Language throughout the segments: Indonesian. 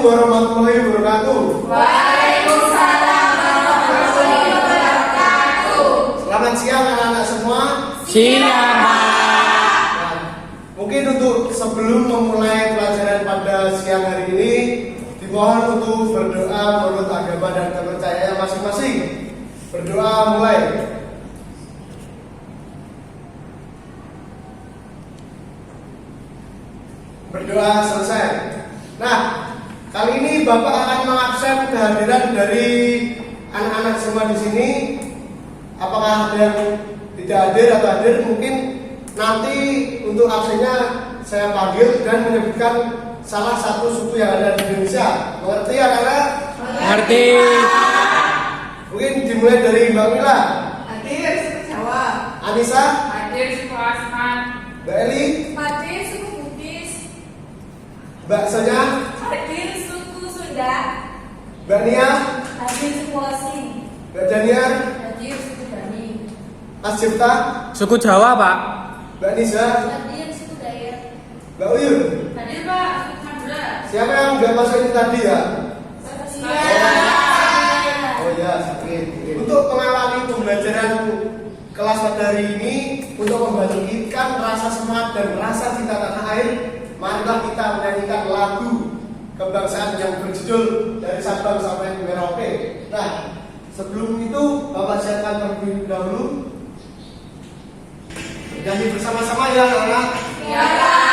warahmatullahi wabarakatuh. Waalaikumsalam warahmatullahi wabarakatuh. Selamat siang anak-anak semua. Siang. Nah, mungkin untuk sebelum memulai pelajaran pada siang hari ini, dimohon untuk berdoa menurut agama dan kepercayaan masing-masing. Berdoa mulai. Berdoa selesai. Nah, kali ini Bapak akan mengabsen kehadiran dari anak-anak semua di sini. Apakah ada yang tidak hadir atau hadir? Mungkin nanti untuk absennya saya panggil dan menyebutkan salah satu suku yang ada di Indonesia. Mengerti anak-anak? Ngerti. Mungkin dimulai dari Mbak Mila. Hadir suku Jawa. Anissa. Hadir suku Asman. Mbak Eli. Hadir suku Bugis. Mbak Sonya. Hadir suku Sunda. Mbak Nia. Hadir suku Osing. Mbak Daniar. Hadir suku Bani. Mas Cipta. Suku Jawa, Pak. Mbak Nisa. Hadir suku Dayak. Mbak Uyun. Hadir Pak, suku Madura. Siapa yang udah masuk ini tadi ya? Siap. Oh ya, sakit. Untuk mengawali pembelajaran kelas pada hari ini, untuk membangkitkan rasa semangat dan rasa cinta tanah air, marilah kita menyanyikan lagu kebangsaan yang berjudul Dari Sabang Sampai Merauke. Nah, sebelum itu Bapak siapkan terlebih dahulu. Nyanyi bersama-sama ya, anak. Ya, Pak.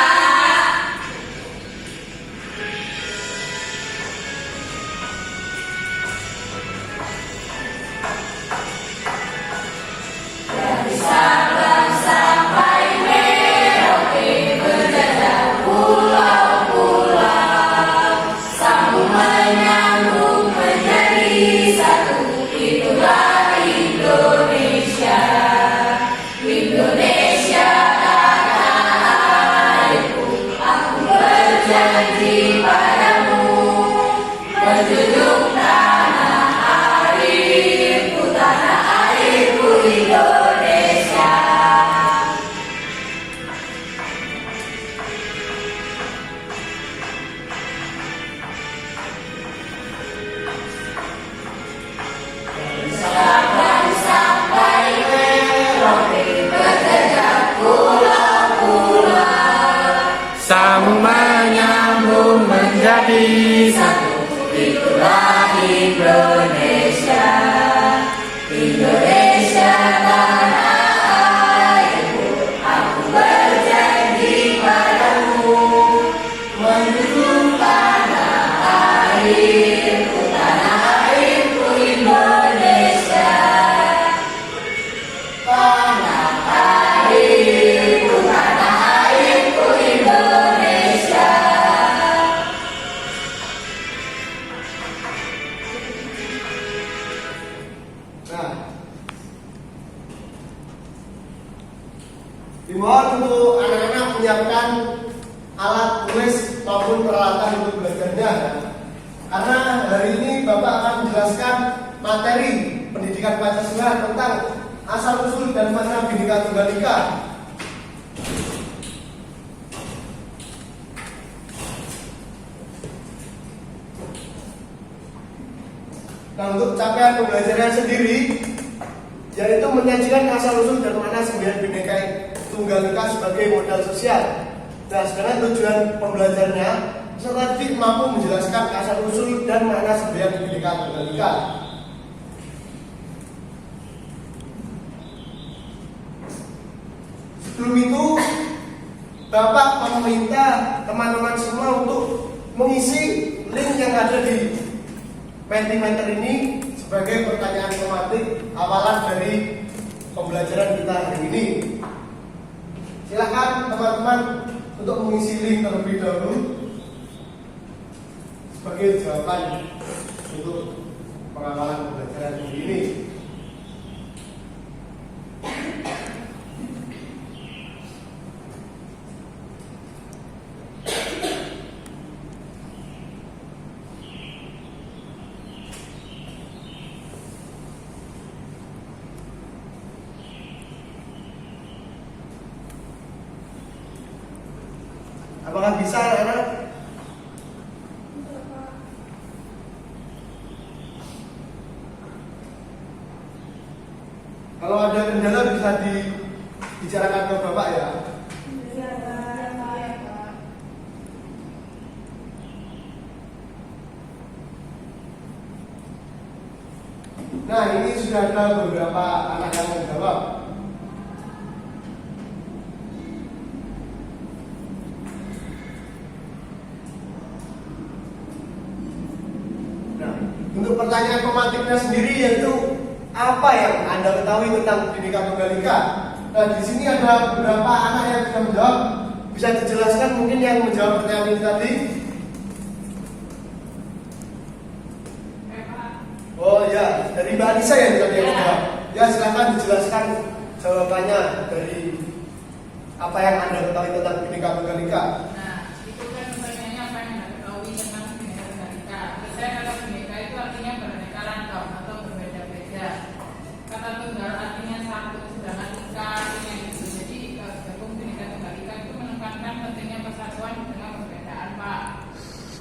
Sambung menyambung menjadi satu. Itulah Indonesia. Indonesia tanah airku, aku berjanji padamu, menjunjung tanah airku Indonesia. Tanah airku Indonesia. Nah, dimohon untuk anak-anak menyiapkan alat tulis maupun peralatan untuk belajarnya. Karena hari ini Bapak akan menjelaskan materi pendidikan Pancasila tentang asal usul dan makna Bhinneka Tunggal Ika. Nah, untuk capaian pembelajaran sendiri, yaitu menyajikan asal usul dan makna sembilan Bhinneka Tunggal Ika sebagai modal sosial. Nah, sekarang tujuan pembelajarannya peserta didik mampu menjelaskan asal usul dan makna sembilan Bhinneka Tunggal Ika. Sebelum itu, Bapak meminta teman-teman semua untuk mengisi link yang ada di Mentimeter ini sebagai pertanyaan tematik awalan dari pembelajaran kita hari ini. Silakan teman-teman untuk mengisi link terlebih dahulu sebagai jawaban untuk pengawalan pembelajaran hari ini. Apakah bisa anak-anak? bisa dibicarakan ke Bapak ya. Nah, ini sudah ada beberapa anak yang menjawab. Nah, untuk pertanyaan pematiknya sendiri yaitu apa yang Anda ketahui tentang Bhinneka Tunggal Ika? Nah, di sini ada beberapa anak yang sudah menjawab. Bisa dijelaskan mungkin yang menjawab pertanyaan ini tadi? Oh ya, dari Mbak Anissa ya tadi yang menjawab. Ya, silakan dijelaskan jawabannya dari apa yang Anda ketahui tentang Bhinneka Tunggal Ika. Nah, itu kan pertanyaannya apa yang Anda ketahui tentang Bhinneka Tunggal Ika. Terus saya kata Bhinneka itu artinya beraneka ragam atau berbeda-beda. Kata tunggal artinya satu, sedangkan Ika artinya itu. Jadi gabung Bhinneka Tunggal Ika itu menekankan pentingnya persatuan di tengah perbedaan, Pak.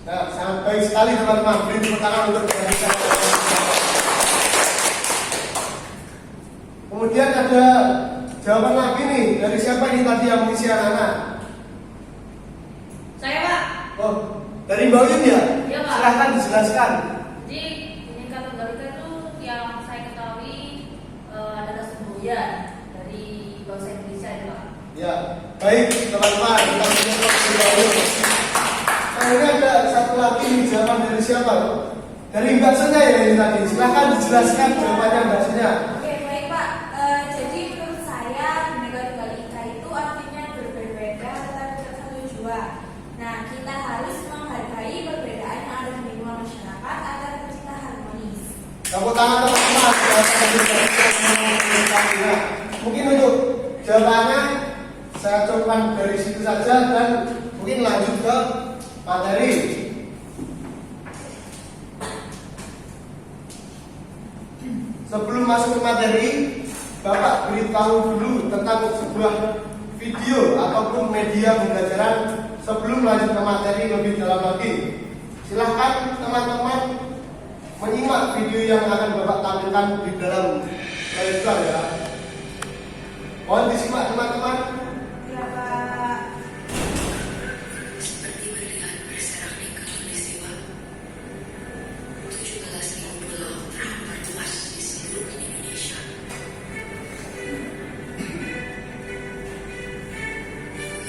Nah, sangat baik sekali teman-teman. Beri tepuk tangan untuk Mbak Anissa. Kemudian ada jawaban lagi nih, dari siapa ini tadi yang mengisi anak-anak? Saya, Pak. Oh, dari Mbak Uyun ya? Iya, Pak. Silahkan dijelaskan. Jadi Bhinneka Tunggal Ika itu yang saya ketahui adalah semboyan dari bahasa Indonesia itu, Pak. Ya, baik teman-teman, kita mencoba Mbak Uyun. Nah, ini ada satu lagi nih, jawaban dari siapa? Dari Mbak Senya ya ini tadi. Silahkan dijelaskan jawabannya Mbak Senya. Oke, baik Pak. Jadi menurut saya Bhinneka Tunggal Ika itu artinya berbeda tetapi satu tujuan. Nah, kita harus menghargai perbedaan yang ada di lingkungan masyarakat agar tercipta harmonis. Tepuk tangan teman-teman. Mungkin untuk jawabannya saya coba dari situ saja dan mungkin lanjut ke materi. Sebelum masuk ke materi, Bapak beritahu dulu tentang sebuah video ataupun media pembelajaran sebelum lanjut ke materi lebih dalam lagi. Silahkan teman-teman menyimak video yang akan Bapak tampilkan di dalam layar ya. Mohon disimak teman-teman. Ya Pak. Seperti melihat berseraknya katulistiwa, 17.000 pulau telah berluas di seluruh Indonesia.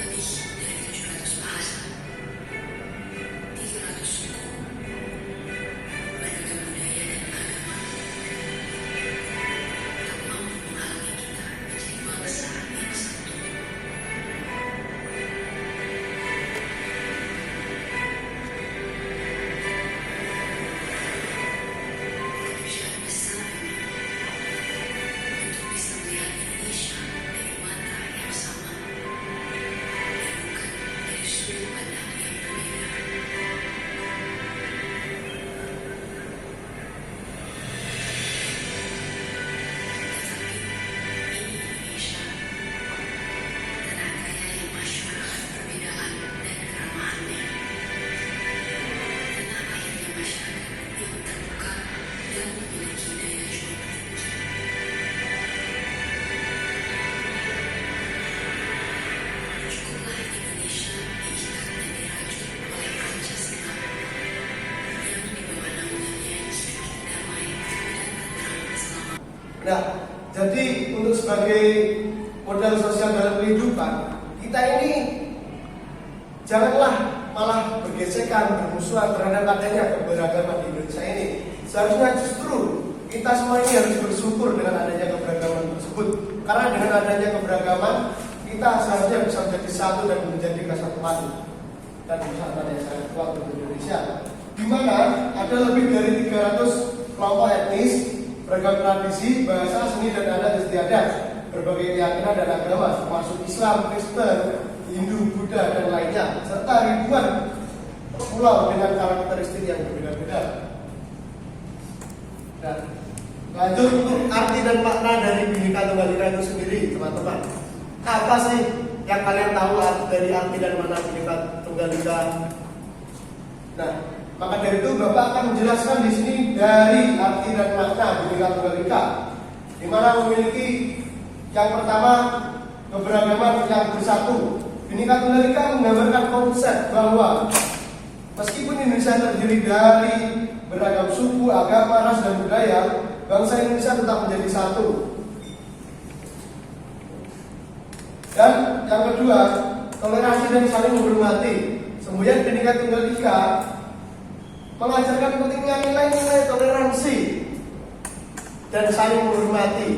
Lebih dari 700 bahasa, 300 suku, beragam budaya dan agama, tak mampu menghalangi kita menjadi bangsa yang satu. Pekerjaan besar memang untuk bisa melihat Indonesia dari mata yang sama, bukan dari sudut pandang yang berbeda. Tetapi ini Indonesia, tanah kaya yang masyhur akan perbedaan dan keramahannya. Tanah airnya masyarakat yang terbuka dan memiliki daya juang tinggi. Cukuplah Indonesia diikat dan dirajut oleh Pancasila yang di bawah naungannya hidup damai dan tentram selama. Nah, jadi untuk sebagai modal sosial dalam kehidupan, kita ini janganlah malah bergesekan, bermusuhan terhadap adanya keberagaman di Indonesia ini. Seharusnya justru kita semua ini harus bersyukur dengan adanya keberagaman tersebut. Karena dengan adanya keberagaman, kita seharusnya bisa menjadi satu dan menjadi kesatuan dan persatuan yang sangat kuat untuk Indonesia. Di mana ada lebih dari 300 kelompok etnis, beragam tradisi, bahasa, seni dan adat istiadat, berbagai keyakinan dan agama, termasuk Islam, Kristen, Hindu, Buddha dan lainnya, serta ribuan pulau dengan karakteristik yang berbeda-beda. Nah, lanjut untuk arti dan makna dari Bhinneka Tunggal Ika itu sendiri, teman-teman. Apa sih yang kalian tahu dari arti dan makna Bhinneka Tunggal Ika? Nah, maka dari itu Bapak akan menjelaskan di sini dari arti dan makna Bhinneka Tunggal Ika, di mana memiliki Yang pertama, keberagaman yang bersatu. Bhinneka Tunggal Ika menggambarkan konsep bahwa meskipun Indonesia terdiri dari beragam suku, agama, ras, dan budaya, bangsa Indonesia tetap menjadi satu. Dan yang kedua, toleransi dan saling menghormati. Semboyan Bhinneka Tunggal Ika mengajarkan pentingnya nilai-nilai toleransi dan saling menghormati,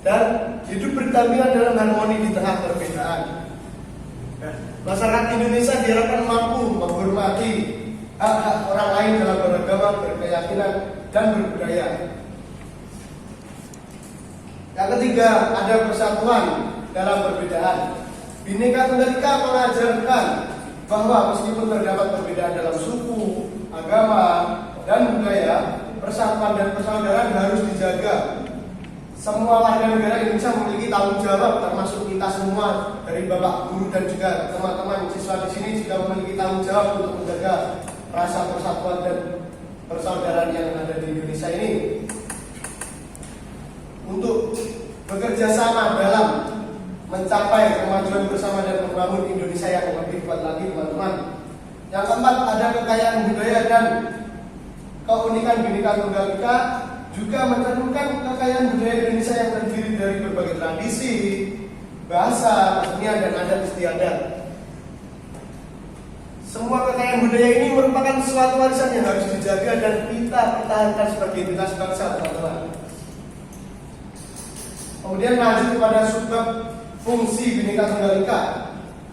dan hidup berdampingan dalam harmoni di tengah perbedaan. Masyarakat Indonesia diharapkan mampu menghormati hak-hak orang lain dalam beragama, berkeyakinan, dan berbudaya. Yang ketiga, ada persatuan dalam perbedaan. Bhinneka Tunggal Ika mengajarkan bahwa meskipun terdapat perbedaan dalam suku, agama, dan budaya, persatuan dan persaudaraan harus dijaga. Semua warga negara Indonesia memiliki tanggung jawab, termasuk kita semua dari Bapak Guru dan juga teman-teman siswa di sini juga memiliki tanggung jawab untuk menjaga rasa persatuan dan persaudaraan yang ada di Indonesia ini. Untuk bekerja sama dalam mencapai kemajuan bersama dan membangun Indonesia yang lebih kuat lagi, teman-teman. Yang keempat, ada kekayaan budaya dan keunikan Bhinneka Tunggal Ika juga mencerminkan kekayaan budaya Indonesia yang terdiri dari berbagai tradisi, bahasa, kesenian, dan adat istiadat. Semua kekayaan budaya ini merupakan suatu warisan yang harus dijaga dan kita pertahankan sebagai identitas bangsa, teman-teman. Kemudian lanjut kepada subbab fungsi Bhinneka Tunggal Ika.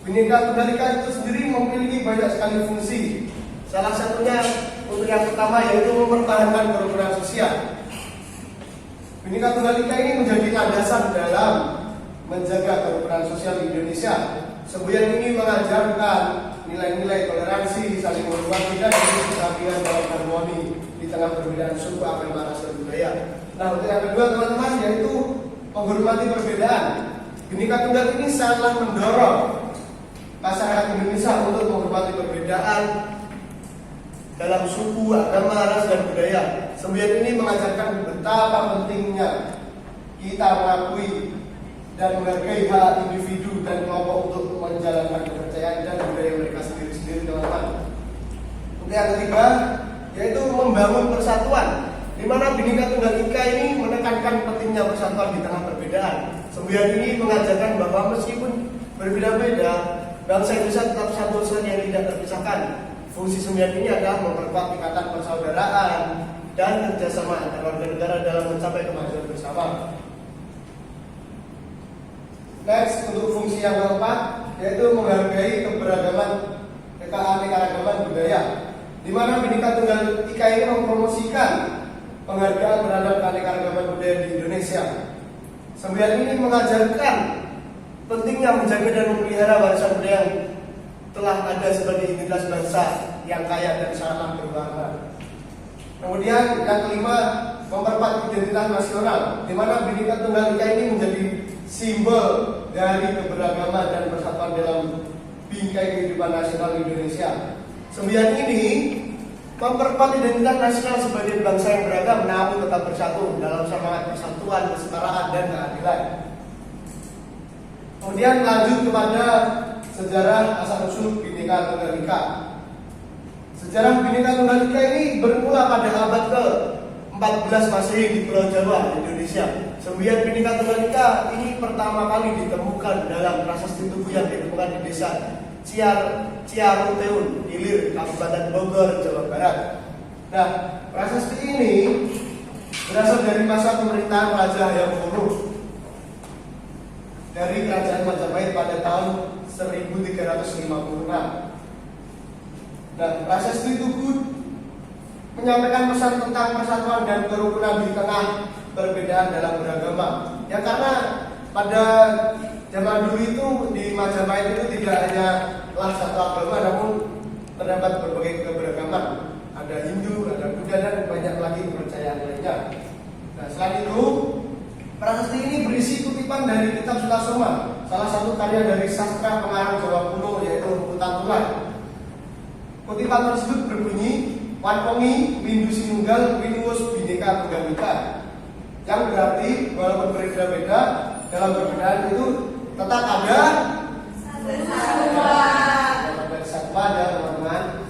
Bhinneka Tunggal Ika itu sendiri memiliki banyak sekali fungsi. Salah satunya untuk yang pertama yaitu mempertahankan kerukunan sosial. Bhinneka Tunggal Ika ini menjadi landasan dalam menjaga kerukunan sosial di Indonesia. Semboyan ini mengajarkan nilai-nilai toleransi, saling menghormati, dan berdampingan dalam harmoni di tengah perbedaan suku, agama, ras, dan budaya. Nah, untuk yang kedua, teman-teman, yaitu menghormati perbedaan. Bhinneka Tunggal ini sangat mendorong masyarakat Indonesia untuk menghormati perbedaan dalam suku, agama, ras, dan budaya. Semboyan ini mengajarkan betapa pentingnya kita mengakui dan menghargai hak individu dan kelompok untuk menjalankan kepercayaan dan budaya mereka sendiri-sendiri, teman-teman. Untuk yang ketiga, yaitu membangun persatuan, di mana Bhinneka Tunggal Ika ini menekankan pentingnya persatuan di tengah perbedaan. Semboyan ini mengajarkan bahwa meskipun berbeda-beda, bangsa Indonesia tetap satu yang tidak terpisahkan. Fungsi semboyan ini adalah memperkuat ikatan persaudaraan dan kerjasama antar warga negara dalam mencapai kemajuan bersama. Next, untuk fungsi yang keempat, yaitu menghargai keberagaman, keanekaragaman budaya, di mana Bhinneka Tunggal Ika ini mempromosikan penghargaan terhadap keanekaragaman budaya di Indonesia. Semboyan ini mengajarkan pentingnya menjaga dan memelihara warisan budaya yang telah ada sebagai identitas bangsa yang kaya dan sangat berwarna. Kemudian yang kelima, memperkuat identitas nasional, di mana Bhinneka Tunggal Ika ini menjadi simbol dari keberagaman dan persatuan dalam bingkai kehidupan nasional Indonesia. Semboyan ini memperkuat identitas nasional sebagai bangsa yang beragam namun tetap bersatu dalam semangat persatuan, kesetaraan, dan keadilan. Kemudian lanjut kepada sejarah asal-usul Bhinneka Tunggal Ika. Sejarah Bhinneka Tunggal Ika ini bermula pada abad ke-14 Masehi di Pulau Jawa, Indonesia. Semboyan Bhinneka Tunggal Ika ini pertama kali ditemukan dalam prasasti tugu yang ditemukan di desa Ciaruteun, Ilir, Kabupaten Bogor, Jawa Barat. Nah, prasasti ini berasal dari masa pemerintahan Raja Hayam dari Kerajaan Majapahit pada tahun 1356. Nah, prasasti tugu menyampaikan pesan tentang persatuan dan kerukunan di tengah perbedaan dalam beragama. Ya, karena pada zaman dulu itu di Majapahit itu tidak hanya satu agama, namun terdapat berbagai keberagaman. Ada Hindu, ada Buddha, dan banyak lagi kepercayaan lainnya. Nah, selain itu, prasasti ini berisi kutipan dari kitab Sutasoma, salah satu karya dari sastra pengarang Jawa kuno yaitu Kutantulan. Kutipan tersebut berbunyi, "Wanpongi windu sinunggal winuwus Bhinneka Tunggal Ika." Yang berarti walaupun berbeda-beda, dalam perbedaan itu tetap ada kesatuan ya teman-teman.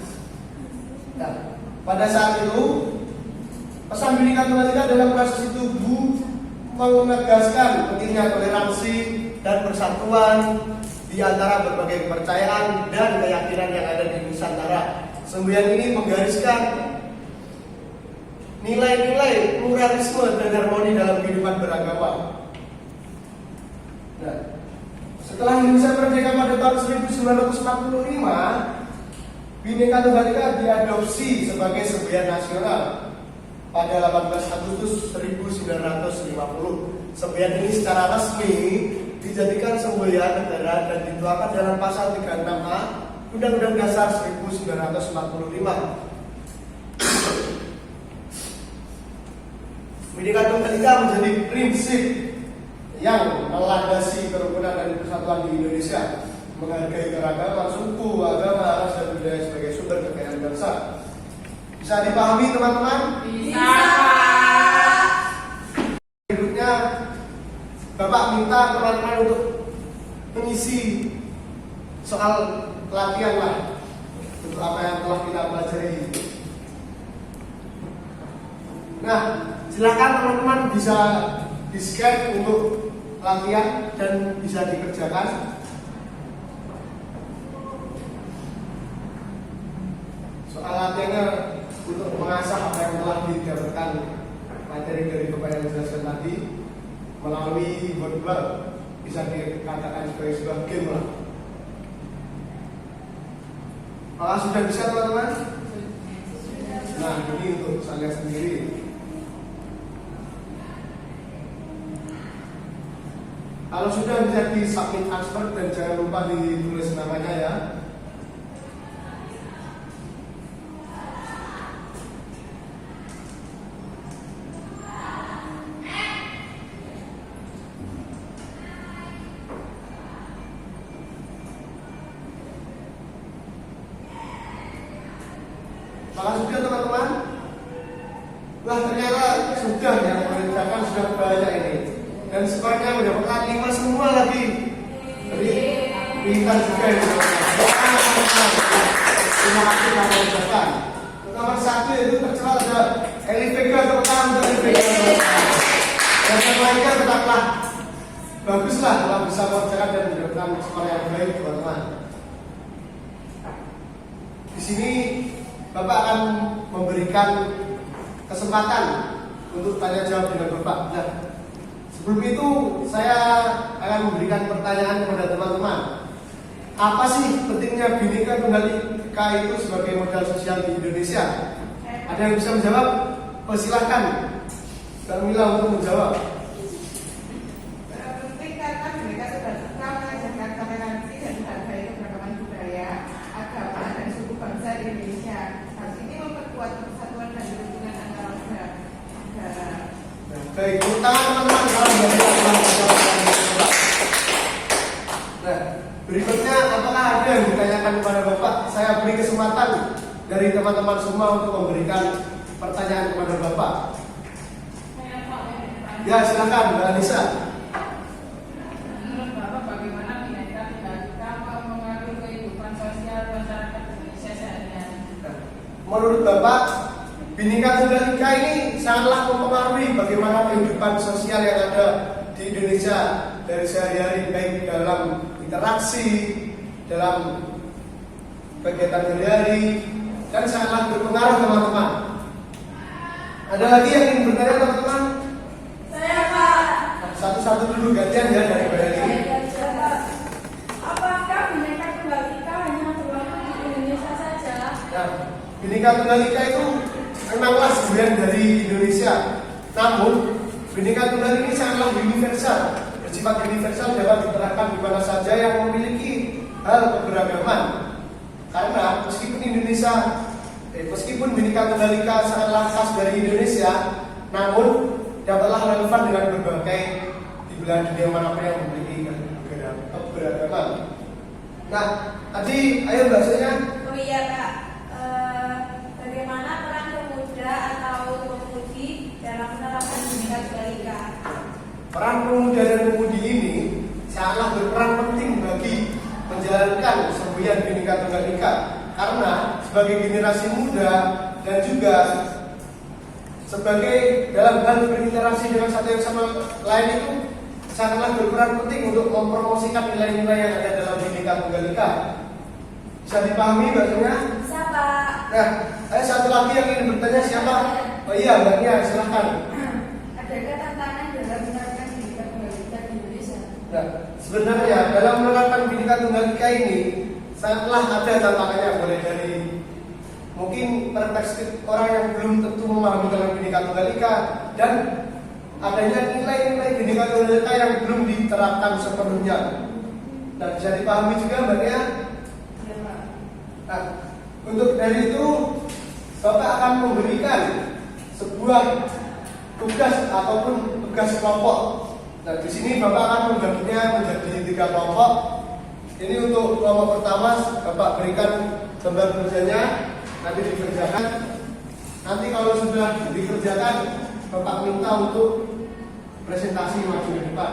Nah, pada saat itu pesan Bhinneka Tunggal Ika dalam proses tubuh menegaskan pentingnya toleransi dan persatuan di antara berbagai kepercayaan dan keyakinan yang ada di Nusantara. Semboyan ini menggariskan nilai-nilai pluralisme dan harmoni dalam kehidupan beragama. Nah, setelah Indonesia merdeka pada tahun 1945, Bhinneka Tunggal Ika diadopsi sebagai semboyan nasional pada 18 Agustus 1950. Semboyan ini secara resmi dijadikan semboyan negara dan dituangkan dalam pasal 36A Undang-Undang Dasar 1945. Bhinneka Tunggal Ika menjadi prinsip yang melandasi kerukunan dan persatuan di Indonesia, menghargai keragaman suku, agama, ras, dan budaya sebagai sumber kekayaan bangsa. Bisa dipahami teman-teman? Bisa. Berikutnya Bapak minta teman-teman untuk mengisi soal pelatihan lah untuk apa yang telah kita pelajari. Nah, silakan teman-teman bisa di-scan untuk latihan dan bisa dikerjakan. Soal latihannya untuk mengasah apa yang telah didapatkan materi dari Bapak yang dijelaskan tadi melalui verbal, bisa dikatakan sebagai sebuah game lah. Apakah sudah bisa teman-teman? Nah, ini untuk saya sendiri. Kalau sudah bisa di submit answer dan jangan lupa ditulis namanya ya. Apakah sudah teman-teman? Wah, ternyata sudah yang mengerjakan sudah banyak ini. Dan skornya mendapatkan 5 semua lagi. Jadi pintar juga ini. Terima kasih telah mengerjakan. Nomor 1 itu tercepat ada Eli Vega, tepuk tangan untuk Eli Vega. Dan yang lainnya tetaplah baguslah kalau bisa mengerjakan dan mendapatkan skor yang baik teman-teman. Di sini Bapak akan memberikan kesempatan untuk tanya jawab dengan Bapak. Nah, sebelum itu saya akan memberikan pertanyaan kepada teman-teman. Apa sih pentingnya Bhinneka Tunggal Ika itu sebagai modal sosial di Indonesia? Ada yang bisa menjawab? Persilahkan Mbak Mila untuk menjawab. Penting karena Bhinneka Tunggal Ika mengajarkan toleransi dan menghargai keberagaman budaya, agama, dan suku bangsa di Indonesia. Hal ini memperkuat persatuan dan kerukunan antara negara. Baik, tangan teman-teman kalau menjawab. Nah, berikutnya apakah ada yang ditanyakan kepada Bapak? Saya beri kesempatan dari teman-teman semua untuk memberikan pertanyaan kepada Bapak. Ya, silakan Mbak Anissa. Menurut Bapak bagaimana Bhinneka Tunggal Ika mempengaruhi kehidupan sosial masyarakat Indonesia sehari-hari? Menurut Bapak, Bhinneka Tunggal Ika ini sangatlah mempengaruhi bagaimana kehidupan sosial yang ada di Indonesia dari sehari-hari, baik dalam interaksi, dalam kegiatan sehari-hari, dan sangatlah berpengaruh teman-teman. Ada lagi yang ingin bertanya teman-teman? Saya Pak. Satu-satu dulu gantian ya dari Mbak Eli. Apakah Bhinneka Tunggal Ika hanya berlaku di Indonesia saja? Nah, Bhinneka Tunggal Ika itu memanglah semboyan dari Indonesia. Namun, Bhinneka Tunggal ini sangatlah universal. Bersifat universal dapat diterapkan di mana saja yang memiliki hal keberagaman. Karena meskipun Bhinneka Tunggal Ika sangatlah khas dari Indonesia, namun dapatlah relevan dengan berbagai di belahan dunia manapun yang memiliki keberagaman. Nah, tadi ayo bahasanya. Oh iya Kak. Bagaimana peran pemuda atau pemudi dalam menerapkan Bhinneka Tunggal Ika? peran pemuda dan pemudi ini sangatlah berperan penting bagi menjalankan semboyan Bhinneka Tunggal Ika, karena sebagai generasi muda dan juga sebagai dalam hal berinteraksi dengan satu yang sama lain itu sangatlah berperan penting untuk mempromosikan nilai-nilai yang ada dalam Bhinneka Tunggal Ika. Bisa dipahami maksudnya? Bisa Pak. Nah, ada satu lagi yang ingin bertanya, siapa? Oh iya, Mbak Nia, silahkan. Adakah tantangan dalam menerapkan Bhinneka Tunggal Ika di Indonesia? Nah, sebenarnya dalam menerapkan Bhinneka Tunggal Ika ini sangatlah ada tantangannya, mulai dari mungkin perspektif orang yang belum tentu memahami tentang Bhinneka Tunggal Ika dan adanya nilai-nilai Bhinneka Tunggal Ika yang belum diterapkan sepenuhnya. Dan bisa dipahami juga Mbak Nia. Ya Pak. Nah, untuk dari itu Bapak akan memberikan sebuah tugas ataupun tugas kelompok. Nah, di sini Bapak akan membaginya menjadi 3 kelompok. Ini untuk kelompok pertama Bapak berikan gambar kerjanya, nanti dikerjakan. Nanti kalau sudah dikerjakan, Bapak minta untuk presentasi maju ke depan.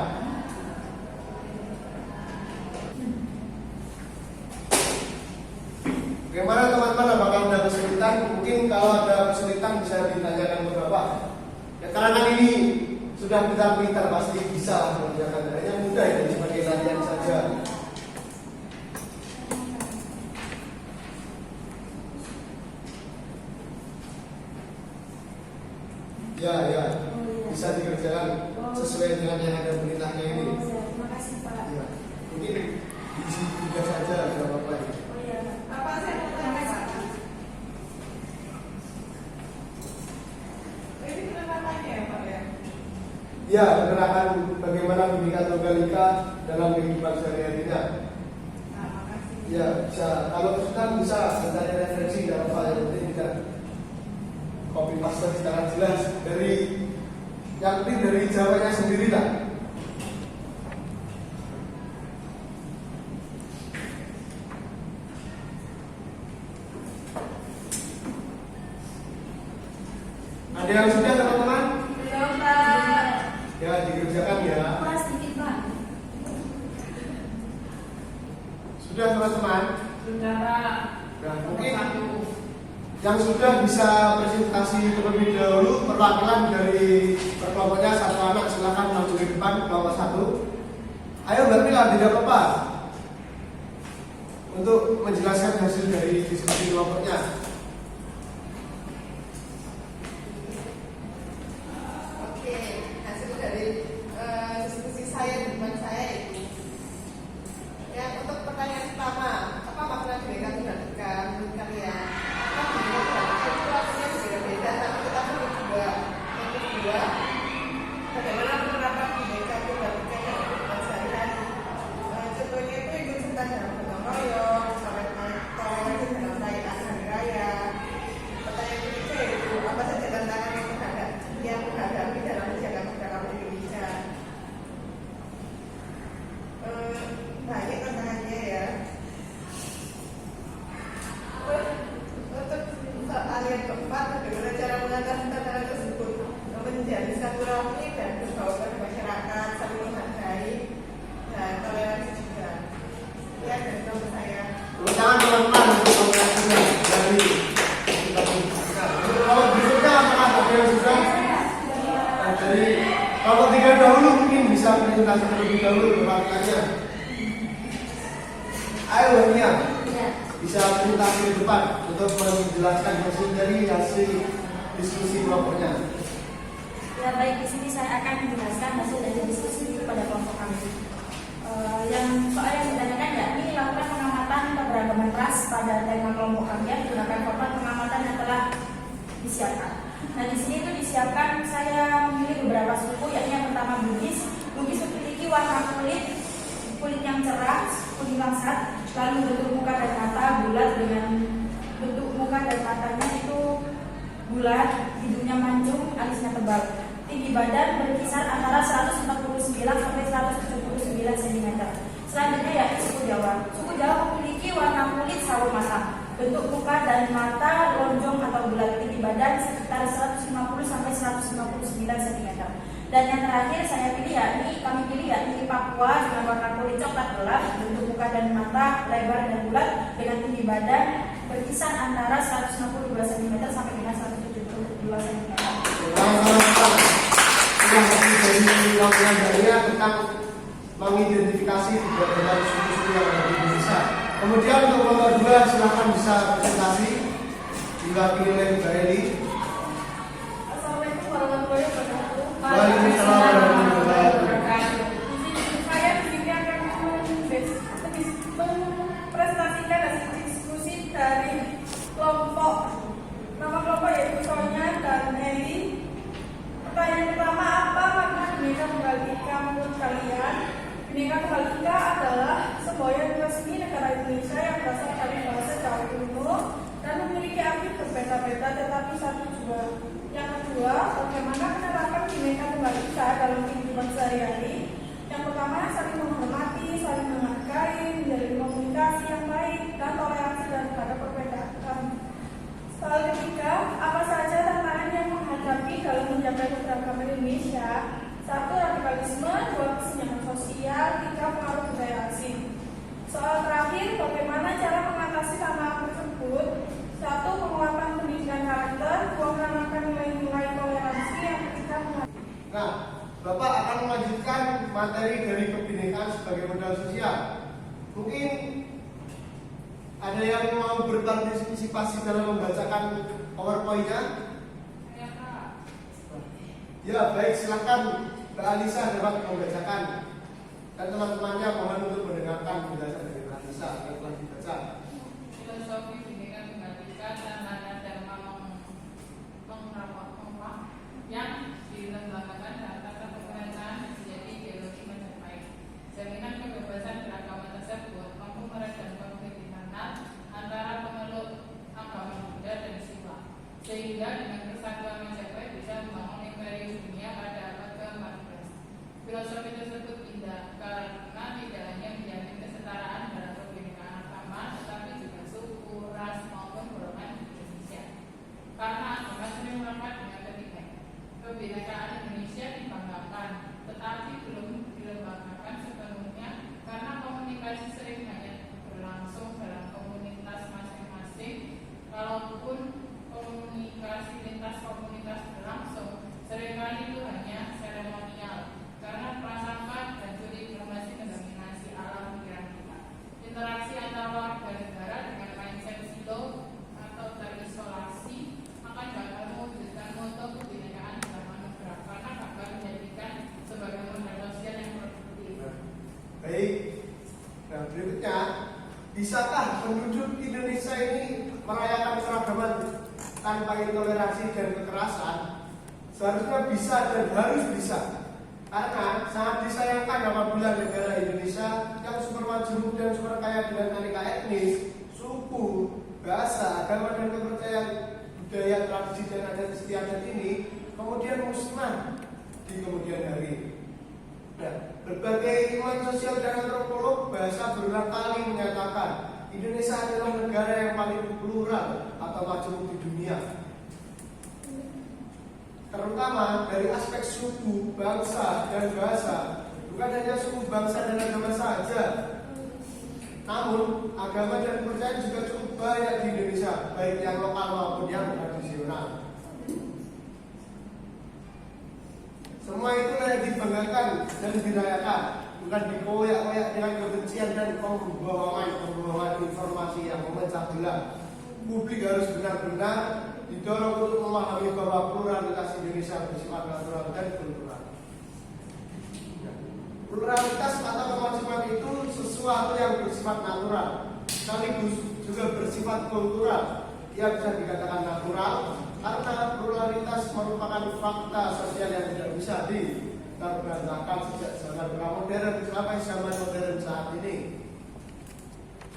Bagaimana teman-teman, apakah ada kesulitan? Mungkin kalau ada kesulitan bisa ditanyakan ke Bapak. Ya, karena kan ini sudah pintar-pintar pasti bisa lah mengerjakan. Hanya mudah itu sebagai latihan saja. Ya, bisa dikerjakan sesuai dengan yang ada perintahnya ini. Terima kasih Pak. Ya, mungkin diisi tugas saja, tidak apa-apa. Oh iya Pak. Apa saya mau tanya Pak? Ini penerapannya ya Pak ya? Ya, penerapan bagaimana Bhinneka Tunggal Ika dalam kehidupan sehari-harinya. Nah, makasih. Ya, bisa. Kalau kesulitan bisa mencari referensi dalam file yang penting tidak copy paste secara jelas dari yang penting dari Jawanya sendiri lah. Ada yang sudah teman-teman? Belum Pak. Ya, dikerjakan ya. Kurang sedikit Pak. Sudah teman-teman? Sudah Pak. Nah, Nomor mungkin 1. yang sudah bisa presentasi terlebih dahulu perwakilan dari kelompoknya satu anak, silakan maju ke depan kelompok 1. Ayo berarti tidak apa-apa untuk menjelaskan hasil dari diskusi kelompoknya. Oke, hasil dari diskusi saya di depan saya itu. Ya, untuk pertanyaan pertama, apa makna Bhinneka Tunggal Ika menurut kalian? Apa Bhinneka Tunggal Ika itu artinya berbeda-beda, tapi kita perlu juga. Yang kedua, bagaimana penerapan Bhinneka Tunggal Ika dalam kehidupan sehari-hari? Contohnya itu ikut serta dalam gotong royong, toleransi dalam perayaan hari raya. Pertanyaan ketiga yaitu apa saja tantangan yang menghadapi dalam menjaga keberagaman Indonesia. Banyak tantangannya ya. Untuk soal yang keempat, bagaimana cara mengatasi tantangan tersebut? Menjadi silaturahmi dan berbaur pada masyarakat, saling menghargai dan toleransi juga. Ya, dari kelompok saya. Tepuk tangan teman-teman untuk komunikasinya dari kita berbicara. Kalau berikutnya apakah ada yang sudah? Nah, dari kalau 3 dahulu mungkin bisa presentasi terlebih dahulu perwakilannya. Ayo Nia, bisa presentasi di depan untuk menjelaskan hasil dari hasil diskusi kelompoknya. Ya baik, di sini saya akan menjelaskan hasil dari diskusi pada kelompok kami. Yang soal yang ditanyakan yakni lakukan pengamatan keberagaman ras pada tema kelompok kami menggunakan format pengamatan yang telah disiapkan. Nah di sini itu disiapkan saya memilih beberapa suku, yakni yang pertama Bugis. Bugis memiliki warna kulit yang cerah, kuning langsat, lalu bentuk muka dan mata bulat dengan bentuk muka dan matanya itu bulat, hidungnya mancung, alisnya tebal. Tinggi badan berkisar antara 149 sampai 179 cm. Selanjutnya yakni suku Jawa. Suku Jawa memiliki warna kulit sawo matang, bentuk muka dan mata lonjong atau bulat, tinggi badan sekitar 150 sampai 159 cm. Dan yang terakhir kami pilih yakni Papua dengan warna kulit coklat gelap, bentuk muka dan mata lebar dan bulat dengan tinggi badan berkisar antara 162 cm sampai dengan 172 cm. Dari laporan Daya tentang mengidentifikasi beberapa suku-suku yang ada di Indonesia. Kemudian untuk nomor 2 silakan bisa presentasi diwakili oleh Mbak Eli. Assalamualaikum warahmatullahi wabarakatuh. Waalaikumsalam warahmatullahi wabarakatuh. Saya di sini akan mempresentasikan hasil diskusi dari kelompok. Nama kelompok yaitu Sonya dan Eli. Pertanyaan pertama, apa makna Bhinneka Tunggal Ika menurut kalian? Bhinneka Tunggal Ika adalah semboyan resmi negara Indonesia yang berasal dari bahasa Jawa kuno dan memiliki arti berbeda-beda tetapi satu jua. Yang kedua, bagaimana penerapan Bhinneka Tunggal Ika dalam kehidupan sehari-hari? Yang pertama, saling menghormati, saling menghargai, menjalin komunikasi yang baik, dan toleransi terhadap perbedaan. Soal ketiga, apa saja tantangan yang menghadapi dalam menjaga keberagaman Indonesia? 1. Radikalisme, 2. Kesenjangan sosial, 3. Pengaruh budaya asing. Soal terakhir, bagaimana cara mengatasi tantangan tersebut? 1. Penguatan pendidikan karakter, 2. menanamkan nilai-nilai toleransi, yang ketiga Nah, Bapak akan melanjutkan materi dari kebinekaan sebagai modal sosial. Mungkin ada yang mau berpartisipasi dalam membacakan PowerPoint-nya? Ya, baik, silakan Mbak Alisa dapat membacakan. Dan teman-temannya mohon untuk mendengarkan penjelasan dari Mbak Alisa yang telah dibaca. Filosofi Bhinneka Tunggal Ika dan Nada Dharma yang dilembagakan dalam tata pemerintahan menjadi ideologi Majapahit. Jaminan kebebasan beragama tersebut mampu meredam konflik internal antara pemeluk agama Buddha dan Siwa, sehingga dengan persatuan Majapahit bisa membangun imperium dunia pada abad ke-14. Filosofi tersebut indah karena tidak hanya menjamin kesetaraan dalam kebinekaan agama, tetapi juga suku, ras maupun golongan di Indonesia. Karena agama sering melekat dengan kebinekaan Indonesia dibanggakan, tetapi belum dilembagakan sepenuhnya karena komunikasi sering hanya berlangsung dalam komunitas masing-masing. Kalaupun komunikasi lintas komunitas berlangsung, seringkali itu hanya seremonial karena prasangka dan studi diplomasi mendominasi alam pikiran kita. Interaksi antara warga negara dengan mindset silo atau terisolasi akan gagal mewujudkan moto kebinekaan karena gagal menjadikan sebagai modal sosial yang produktif. Baik, nah berikutnya, bisakah penduduk Indonesia ini merayakan keragaman tanpa intoleransi dan kekerasan? Seharusnya bisa dan harus bisa. Karena sangat disayangkan apabila negara Indonesia yang super majemuk dan super kaya dengan aneka etnis, suku, bahasa, agama dan kepercayaan budaya, tradisi dan adat istiadat ini kemudian musnah di kemudian hari. Nah, berbagai ilmuwan sosial dan antropolog bahasa berulang kali menyatakan Indonesia adalah negara yang paling plural atau majemuk di dunia. Terutama dari aspek suku, bangsa, dan bahasa. Bukan hanya suku, bangsa, dan agama saja, namun agama dan kepercayaan juga cukup banyak di Indonesia, baik yang lokal maupun yang tradisional. Semua itu yang dibanggakan dan dirayakan, bukan dikoyak-koyak dengan kebencian dan pembohongan informasi yang memecah belah. Publik harus benar-benar didorong untuk memahami bahwa pluralitas Indonesia bersifat natural dan kultural. Pluralitas atau kemajemukan itu sesuatu yang bersifat natural, sekaligus juga bersifat kultural. Ia bisa dikatakan natural karena pluralitas merupakan fakta sosial yang tidak bisa diterbantahkan sejak zaman pramodern sampai zaman modern saat ini.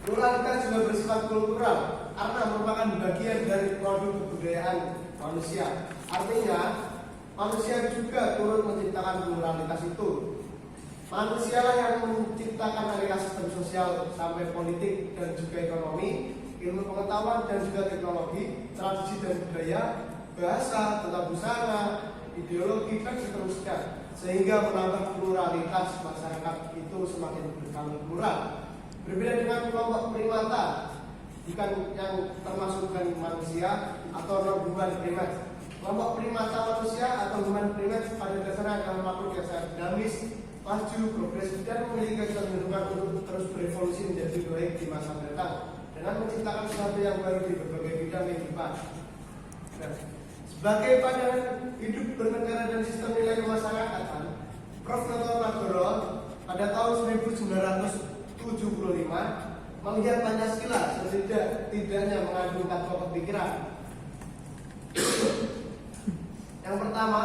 Pluralitas juga bersifat kultural karena merupakan bagian dari produk kebudayaan manusia. Artinya, manusia juga turut menciptakan pluralitas itu. Manusialah yang menciptakan aneka sistem sosial sampai politik dan juga ekonomi, ilmu pengetahuan dan juga teknologi, tradisi dan budaya, bahasa, tata busana, ideologi, dan seterusnya. sehingga menambah pluralitas masyarakat itu semakin berkembang plural. Berbeda dengan kelompok primata, bukan yang termasuk dengan manusia atau non-human primate. Kelompok primata manusia atau human primate pada dasarnya adalah makhluk yang sangat dinamis, maju, progresif, dan memiliki kecenderungan untuk terus berevolusi menjadi baik di masa mendatang dengan menciptakan sesuatu yang baru di berbagai bidang kehidupan. Nah, sebagai pandangan hidup bernegara dan sistem nilai kemasyarakatan, Prof. Dr. Nagoro pada tahun 1975 melihat Pancasila setidaknya mengandung 4 pokok pikiran. Yang pertama,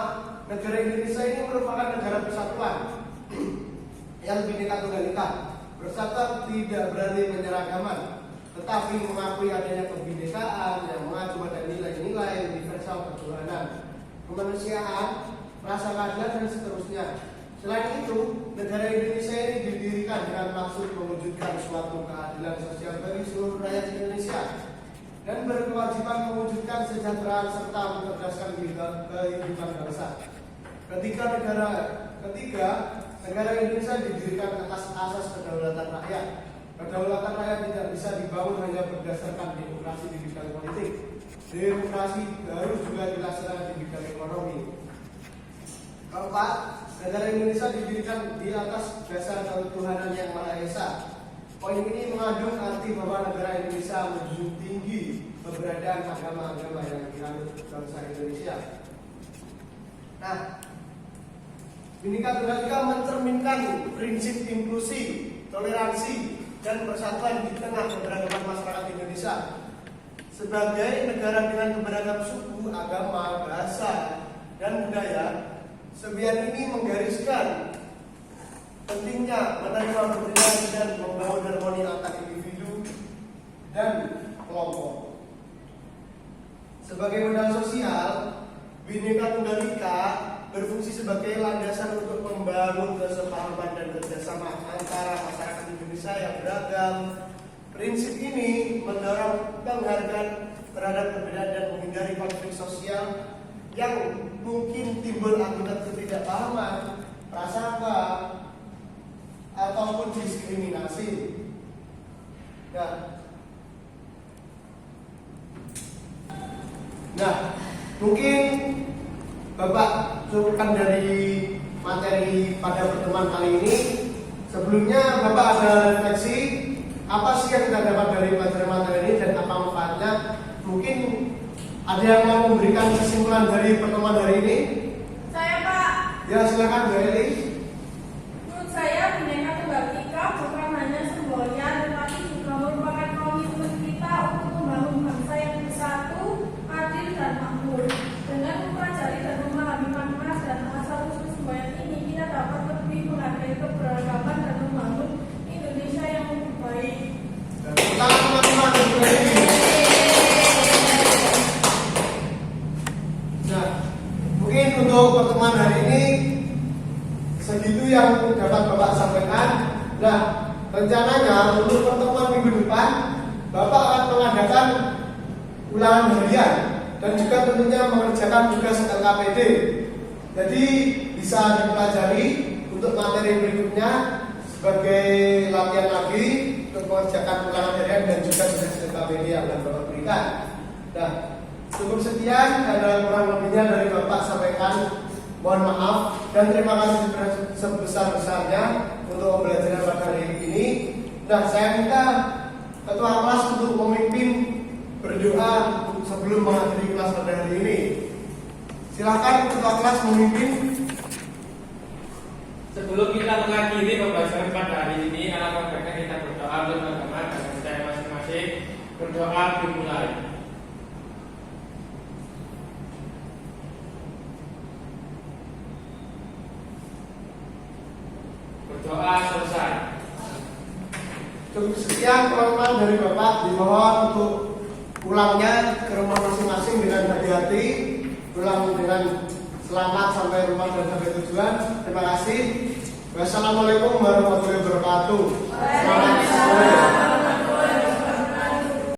negara Indonesia ini merupakan negara persatuan yang Bhinneka Tunggal Ika. Persatuan tidak berarti penyeragaman, tetapi mengakui adanya kebinekaan yang mengacu pada nilai-nilai universal ketuhanan, kemanusiaan, rasa keadilan, dan seterusnya. Selain itu, negara Indonesia ini didirikan dengan maksud mewujudkan suatu keadilan sosial bagi seluruh rakyat Indonesia dan berkewajiban mewujudkan kesejahteraan serta mencerdaskan kehidupan bangsa. Ketiga, negara Indonesia didirikan atas asas kedaulatan rakyat. Kedaulatan rakyat tidak bisa dibangun hanya berdasarkan demokrasi di bidang politik. Demokrasi harus juga dilaksanakan di bidang ekonomi. Keempat, negara Indonesia didirikan di atas dasar ketuhanan yang Maha Esa. Poin ini mengandung arti bahwa negara Indonesia menjunjung tinggi keberadaan agama-agama yang dianut bangsa Indonesia. Nah, Bhinneka Tunggal Ika mencerminkan prinsip inklusi, toleransi, dan persatuan di tengah keberagaman masyarakat Indonesia. Sebagai negara dengan keberagaman suku, agama, bahasa, dan budaya, Sembian ini menggariskan pentingnya menerima perbedaan dan membangun harmoni antar individu dan kelompok. Sebagai modal sosial, Bhinneka Tunggal Ika berfungsi sebagai landasan untuk membangun kesepahaman dan kerjasama antara masyarakat Indonesia yang beragam. Prinsip ini mendorong penghargaan terhadap perbedaan dan menghindari konflik sosial yang mungkin timbul akibat ketidakpahaman, prasangka, ataupun diskriminasi. Nah, mungkin Bapak cukupkan dari materi pada pertemuan kali ini. Sebelumnya Bapak ada refleksi apa sih yang kita dapat dari materi-materi ini dan apa manfaatnya? Mungkin ada yang mau memberikan kesimpulan dari pertemuan hari ini? Saya, Pak. Ya, silakan Bu Eli. Menurut saya, Bhinneka Tunggal Ika bukan hanya simbolnya, tetapi juga merupakan komitmen kita untuk membangun bangsa yang bersatu, adil, dan makmur. Dengan mempelajari dan memahami makna dan asal-usul semboyan ini, kita dapat lebih menghargai keberagaman dan membangun Indonesia yang lebih baik. Dan teman-teman Bu Eli. Nah, mungkin untuk pertemuan hari ini segitu yang dapat Bapak sampaikan. Nah, rencananya untuk pertemuan minggu depan Bapak akan mengadakan ulangan harian dan juga tentunya mengerjakan tugas LKPD. Jadi bisa dipelajari untuk materi berikutnya sebagai latihan lagi untuk mengerjakan ulangan harian dan juga tugas LKPD yang akan Bapak berikan. Nah, cukup sekian, ada kurang lebihnya dari Bapak sampaikan. Mohon maaf dan terima kasih sebesar-besarnya untuk pembelajaran pada hari ini. Nah, saya minta ketua kelas untuk memimpin berdoa sebelum mengakhiri kelas pada hari ini. Silakan ketua kelas memimpin. Sebelum kita mengakhiri pembahasan pada hari ini, alangkah baiknya kita berdoa bersama-sama dengan saya masing-masing. Berdoa dimulai. Berdoa selesai. Cukup sekian teman-teman dari Bapak, dimohon untuk pulangnya ke rumah masing-masing dengan hati-hati, pulang dengan selamat sampai rumah dan sampai tujuan. Terima kasih. Wassalamualaikum warahmatullahi wabarakatuh. Selamat sore.